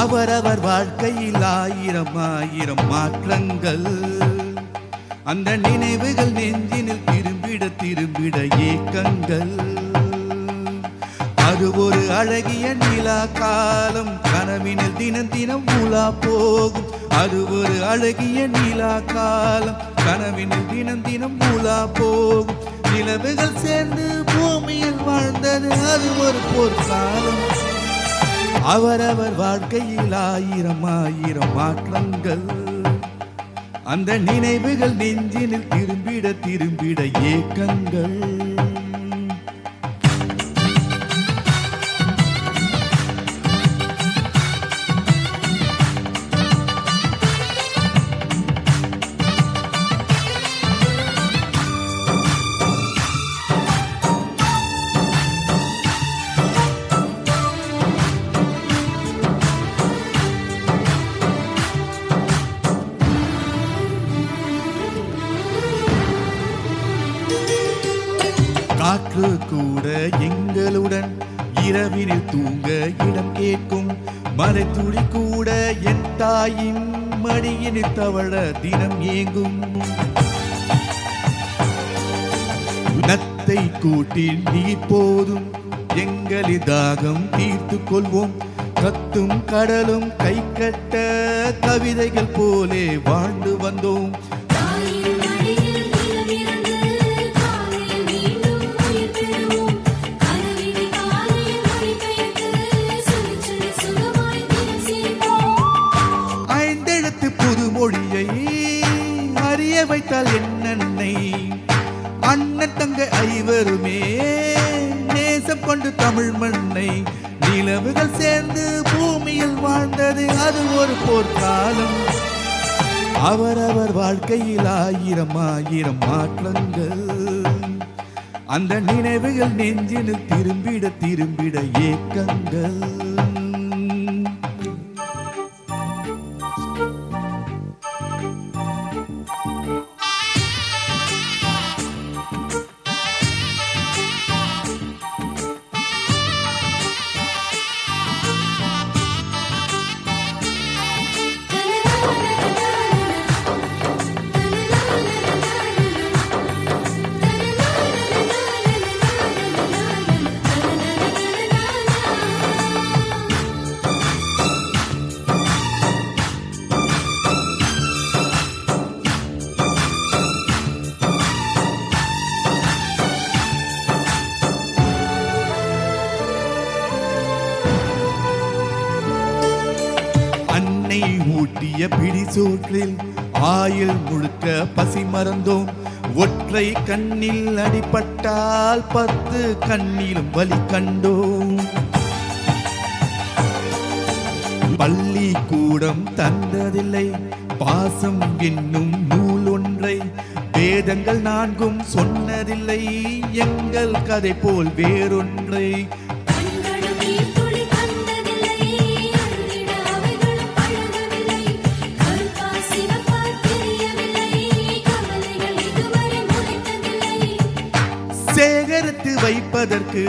அவரவர் வாழ்க்கையில் ஆயிரம் ஆயிரம் மாற்றங்கள். அந்த நினைவுகள் நெஞ்சினில் திரும்பிட திரும்பிட ஏக்கங்கள். அது ஒரு அழகிய நிலா காலம், கனவினில் தினம் தினம் உலா போகும். அது ஒரு அழகிய நிலா காலம், கனவினில் தினம் தினம் உலா போகும். நிலவுகள் சேர்ந்து பூமியில் வாழ்ந்தது அது ஒரு பொற்காலம். அவரவர் வாழ்க்கையில் ஆயிரம் ஆயிரம் மாற்றங்கள். அந்த நினைவுகள் நெஞ்சினில் திரும்பிட திரும்பிட ஏக்கங்கள். காற்று கூட எங்களுடன் இரவினில் தூங்க இடம் கேட்கும். மலைத்துளி கூட என் தாயின் மடியினில் தவழ தினம் ஏங்கும். நத்தை கூட்டில் நீர் போதும், எங்களின் தாகம் தீர்த்து கொள்வோம். கத்தும் கடலும் கை கட்ட கவிதைகள் போலே வாழ்ந்து வந்தோம். மொழியை அறிய வைத்தால் என்னை அண்ணன் தங்க ஐவருமே நேசம் கொண்டு தமிழ் மண்ணை. நிலவுகள் சேர்ந்து பூமியில் வாழ்ந்தது அது ஒரு போர்க்காலம். அவரவர் வாழ்க்கையில் ஆயிரம் ஆயிரம் மாற்றங்கள். அந்த நினைவுகள் நெஞ்சினில் திரும்பிட திரும்பிட ஏக்கங்கள். ஊட்டிய பிடி சோற்றில் ஆயுள் முழுக்க பசி மறந்தோம். ஒற்றை கண்ணில் அடிபட்டால் 10 கண்ணிலும் வலி கண்டோம். பள்ளி கூடம் தந்ததில்லை பாசம் என்னும் நூல் ஒன்றை. வேதங்கள் 4 சொன்னதில்லை எங்கள் கதை போல் வேறொன்றை. சேகரித்து வைப்பதற்கு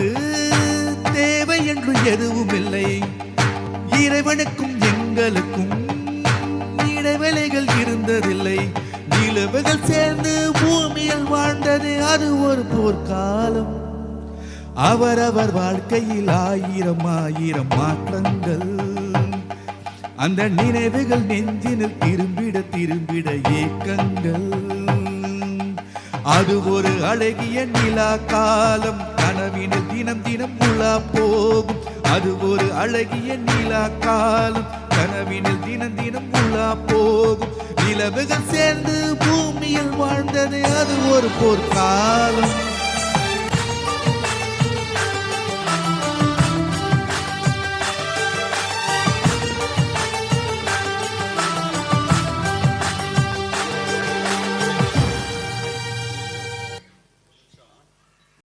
தேவை என்று எதுவும் இல்லை. இறைவனுக்கும் எங்களுக்கும் இடைவெளிகள் இருந்ததில்லை. நிலவுகள் சேர்ந்து பூமியில் வாழ்ந்தது அது ஒரு போர்க்காலம். அவரவர் வாழ்க்கையில் ஆயிரம் ஆயிரம் மாற்றங்கள். அந்த நினைவுகள் நெஞ்சினில் திரும்பிட திரும்பிட ஏக்கங்கள். அது ஒரு அழகிய நிலா காலம், கனவினில் தினம் தினம் உலா போகும். அது ஒரு அழகிய நிலா காலம், கனவினில் தினம் தினம் உலா போகும். நிலவுகள் சேர்ந்து பூமியில் வாழ்ந்தது அது ஒரு போர்க்காலம்.